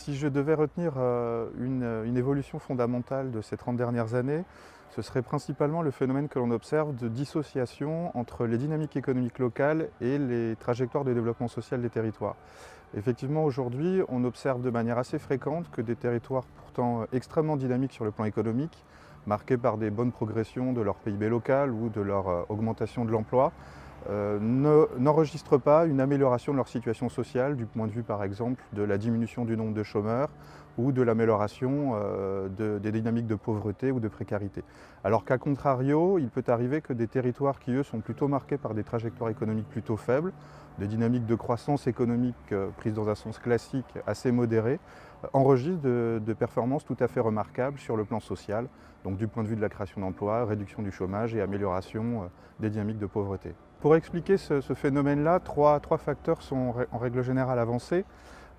Si je devais retenir une évolution fondamentale de ces 30 dernières années, ce serait principalement le phénomène que l'on observe de dissociation entre les dynamiques économiques locales et les trajectoires de développement social des territoires. Effectivement, aujourd'hui, on observe de manière assez fréquente que des territoires pourtant extrêmement dynamiques sur le plan économique, marqués par des bonnes progressions de leur PIB local ou de leur augmentation de l'emploi, n'enregistrent pas une amélioration de leur situation sociale du point de vue par exemple de la diminution du nombre de chômeurs ou de l'amélioration des dynamiques de pauvreté ou de précarité. Alors qu'à contrario, il peut arriver que des territoires qui eux sont plutôt marqués par des trajectoires économiques plutôt faibles, des dynamiques de croissance économique prises dans un sens classique assez modérées, enregistrent de performances tout à fait remarquables sur le plan social, donc du point de vue de la création d'emplois, réduction du chômage et amélioration des dynamiques de pauvreté. Pour expliquer ce phénomène-là, trois facteurs sont en règle générale avancés.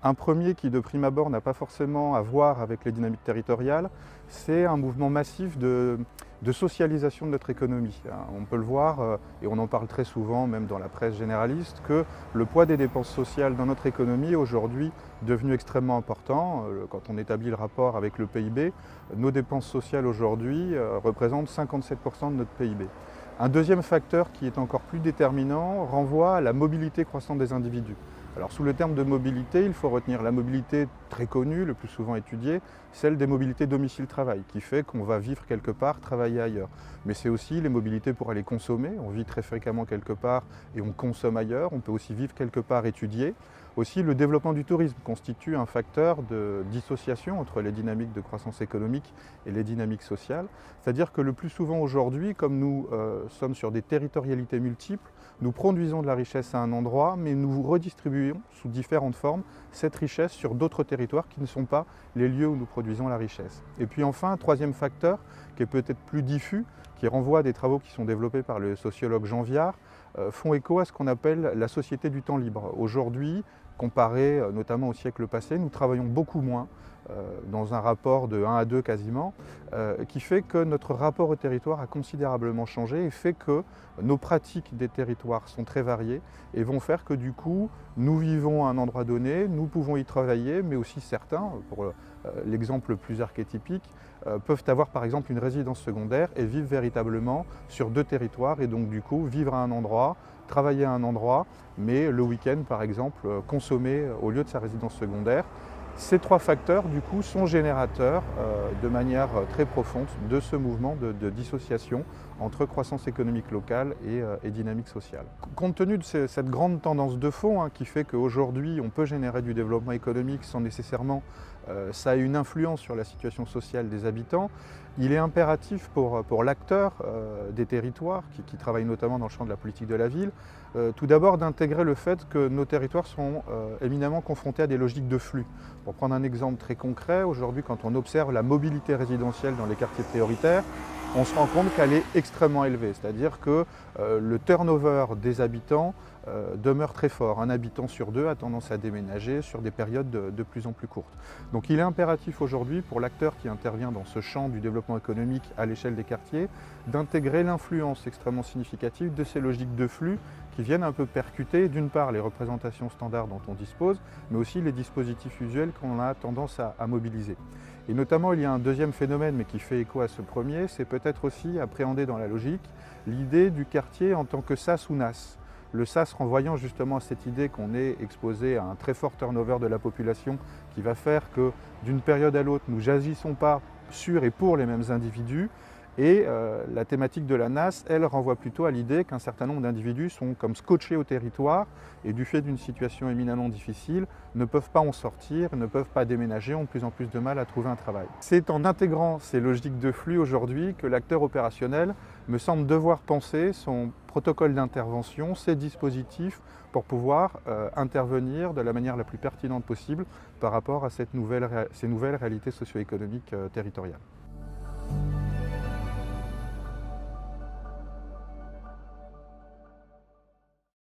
Un premier qui de prime abord n'a pas forcément à voir avec les dynamiques territoriales, c'est un mouvement massif de socialisation de notre économie. On peut le voir, et on en parle très souvent, même dans la presse généraliste, que le poids des dépenses sociales dans notre économie est aujourd'hui devenu extrêmement important. Quand on établit le rapport avec le PIB, nos dépenses sociales aujourd'hui représentent 57% de notre PIB. Un deuxième facteur qui est encore plus déterminant renvoie à la mobilité croissante des individus. Alors sous le terme de mobilité, il faut retenir la mobilité très connue, le plus souvent étudiée, celle des mobilités domicile-travail, qui fait qu'on va vivre quelque part, travailler ailleurs. Mais c'est aussi les mobilités pour aller consommer, on vit très fréquemment quelque part et on consomme ailleurs, on peut aussi vivre quelque part, étudier. Aussi, le développement du tourisme constitue un facteur de dissociation entre les dynamiques de croissance économique et les dynamiques sociales. C'est-à-dire que le plus souvent aujourd'hui, comme nous sommes sur des territorialités multiples, nous produisons de la richesse à un endroit, mais nous redistribuons sous différentes formes cette richesse sur d'autres territoires qui ne sont pas les lieux où nous produisons la richesse. Et puis enfin, un troisième facteur qui est peut-être plus diffus, qui renvoie à des travaux qui sont développés par le sociologue Jean Viard, font écho à ce qu'on appelle la société du temps libre. Aujourd'hui, comparé notamment au siècle passé, nous travaillons beaucoup moins, dans un rapport de 1 à 2 quasiment, qui fait que notre rapport au territoire a considérablement changé et fait que nos pratiques des territoires sont très variées et vont faire que du coup, nous vivons à un endroit donné, nous pouvons y travailler, mais aussi certains, pour l'exemple le plus archétypique, peuvent avoir par exemple une résidence secondaire et vivre véritablement sur 2 territoires et donc du coup vivre à un endroit, travailler à un endroit, mais le week-end par exemple consommer au lieu de sa résidence secondaire. Ces 3 facteurs du coup sont générateurs de manière très profonde de ce mouvement de dissociation entre croissance économique locale et dynamique sociale. Compte tenu de cette grande tendance de fond qui fait qu'aujourd'hui on peut générer du développement économique sans nécessairement ça a une influence sur la situation sociale des habitants, il est impératif pour l'acteur des territoires qui travaille notamment dans le champ de la politique de la ville, tout d'abord d'intégrer le fait que nos territoires sont éminemment confrontés à des logiques de flux. Pour prendre un exemple très concret, aujourd'hui quand on observe la mobilité résidentielle dans les quartiers prioritaires, on se rend compte qu'elle est extrêmement élevée, c'est-à-dire que le turnover des habitants demeure très fort. Un habitant sur 2 a tendance à déménager sur des périodes de plus en plus courtes. Donc il est impératif aujourd'hui pour l'acteur qui intervient dans ce champ du développement économique à l'échelle des quartiers d'intégrer l'influence extrêmement significative de ces logiques de flux qui viennent un peu percuter d'une part les représentations standards dont on dispose, mais aussi les dispositifs usuels qu'on a tendance à mobiliser. Et notamment, il y a un deuxième phénomène, mais qui fait écho à ce premier, c'est peut-être aussi appréhender dans la logique l'idée du quartier en tant que sas ou nas. Le sas renvoyant justement à cette idée qu'on est exposé à un très fort turnover de la population qui va faire que d'une période à l'autre, nous n'agissons pas sur et pour les mêmes individus. Et la thématique de la NAS, elle, renvoie plutôt à l'idée qu'un certain nombre d'individus sont comme scotchés au territoire et du fait d'une situation éminemment difficile, ne peuvent pas en sortir, ne peuvent pas déménager, ont de plus en plus de mal à trouver un travail. C'est en intégrant ces logiques de flux aujourd'hui que l'acteur opérationnel me semble devoir penser son protocole d'intervention, ses dispositifs pour pouvoir intervenir de la manière la plus pertinente possible par rapport à ces nouvelles réalités socio-économiques territoriales.